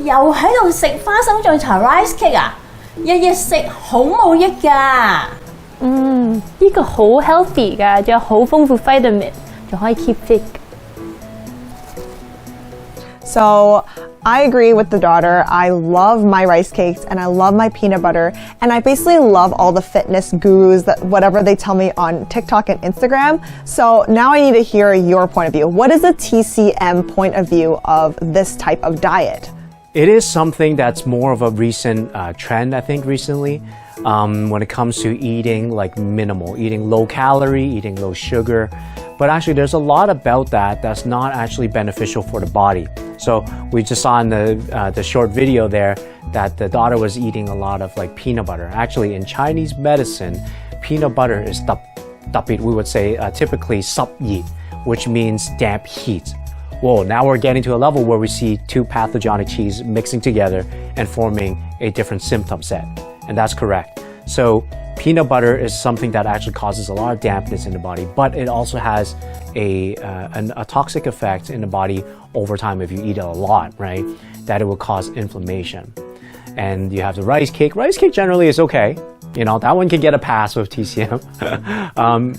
又喺度食花生醬茶 rice cake 啊？日日食好冇益㗎。呢個好 healthy 㗎，仲有好豐富 vitamin， 仲可以 keep fit。So I agree with the daughter. I love my rice cakes and I love my peanut butter. And I basically love all the fitness gurus, that whatever they tell me on TikTok and Instagram. So now I need to hear your point of view. What is the TCM point of view of this type of diet? It is something that's more of a recent trend, I think, recently. When it comes to eating like minimal, eating low calorie, eating low sugar. But actually there's a lot about that that's not actually beneficial for the body. So we just saw in the short video there that the daughter was eating a lot of like peanut butter. Actually in Chinese medicine, peanut butter is tapit, we would say typically sabyi, which means damp heat. Whoa, now we're getting to a level where we see two pathogenic qis mixing together and forming a different symptom set. And that's correct. So peanut butter is something that actually causes a lot of dampness in the body, but it also has a toxic effect in the body over time if you eat it a lot, right? That it will cause inflammation. And you have the rice cake. Rice cake generally is okay. You know, that one can get a pass with TCM.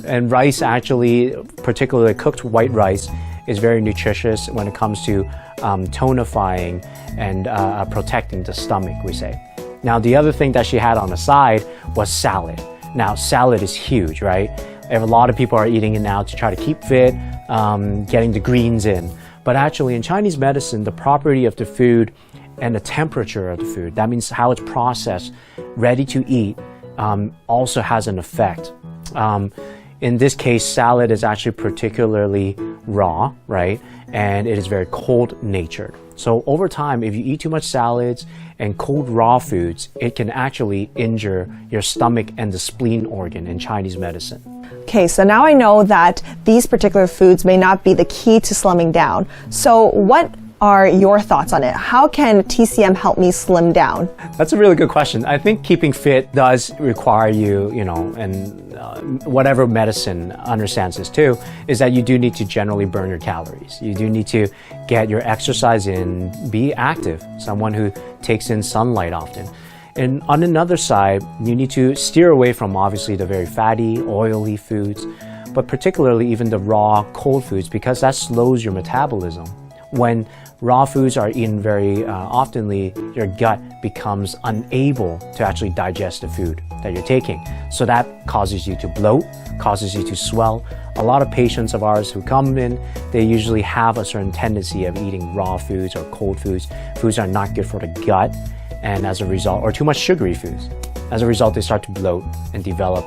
And rice actually, particularly cooked white rice, is very nutritious when it comes to tonifying and protecting the stomach, we say. Now, the other thing that she had on the side was salad. Now, salad is huge, right? A lot of people are eating it now to try to keep fit, getting the greens in. But actually, in Chinese medicine, the property of the food and the temperature of the food, that means how it's processed, ready to eat, also has an effect. In this case, salad is actually particularly raw, right? And it is very cold-natured. So over time, if you eat too much salads and cold raw foods, it can actually injure your stomach and the spleen organ in Chinese medicine. Okay, so now I know that these particular foods may not be the key to slimming down. So what are your thoughts on it? How can TCM help me slim down? That's a really good question. I think keeping fit does require you, and whatever medicine understands this too, is that you do need to generally burn your calories. You do need to get your exercise in, be active, someone who takes in sunlight often. And on another side, you need to steer away from obviously the very fatty, oily foods, but particularly even the raw, cold foods, because that slows your metabolism. When raw foods are eaten very oftenly, your gut becomes unable to actually digest the food that you're taking. So that causes you to bloat, causes you to swell. A lot of patients of ours who come in, they usually have a certain tendency of eating raw foods or cold foods. Foods are not good for the gut, and as a result, or too much sugary foods. As a result, they start to bloat and develop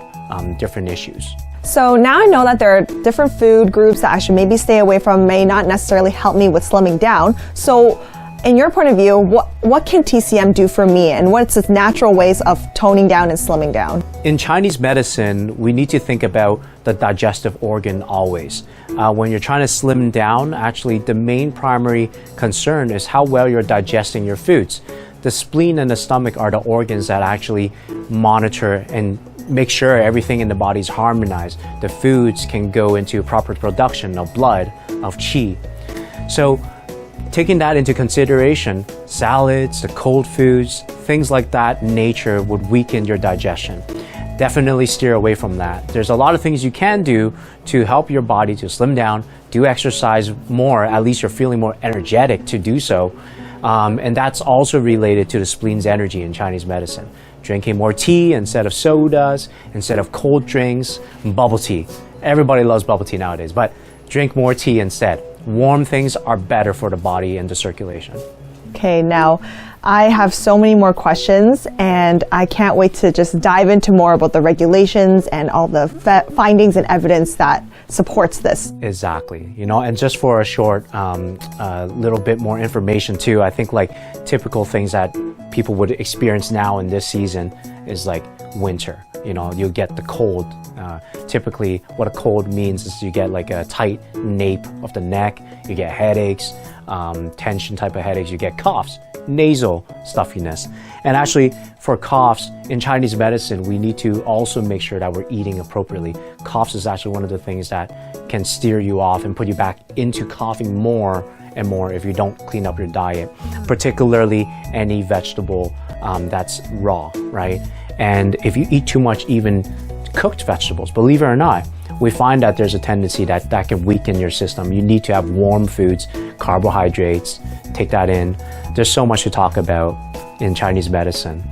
different issues. So now I know that there are different food groups that I should maybe stay away from, may not necessarily help me with slimming down. So in your point of view, what can TCM do for me, and what's its natural ways of toning down and slimming down? In Chinese medicine, we need to think about the digestive organ always. When you're trying to slim down, actually the main primary concern is how well you're digesting your foods. The spleen and the stomach are the organs that actually monitor and make sure everything in the body is harmonized. The foods can go into proper production of blood, of qi. So taking that into consideration, salads, the cold foods, things like that, nature would weaken your digestion. Definitely steer away from that. There's a lot of things you can do to help your body to slim down, do exercise more, at least you're feeling more energetic to do so. And that's also related to the spleen's energy in Chinese medicine. Drinking more tea instead of sodas, instead of cold drinks, bubble tea. Everybody loves bubble tea nowadays, but drink more tea instead. Warm things are better for the body and the circulation. Okay, now I have so many more questions, and I can't wait to just dive into more about the regulations and all the findings and evidence that supports this. Exactly. And just for a short little bit more information too, I think like typical things that people would experience now in this season is like winter. You'll get the cold. Typically what a cold means is you get like a tight nape of the neck, you get headaches, tension type of headaches, you get coughs, nasal stuffiness. And actually for coughs in Chinese medicine, we need to also make sure that we're eating appropriately. Coughs is actually one of the things that can steer you off and put you back into coughing more and more if you don't clean up your diet, particularly any vegetable that's raw, right? And if you eat too much even cooked vegetables, believe it or not, we find that there's a tendency that can weaken your system. You need to have warm foods, carbohydrates, take that in. There's so much to talk about in Chinese medicine.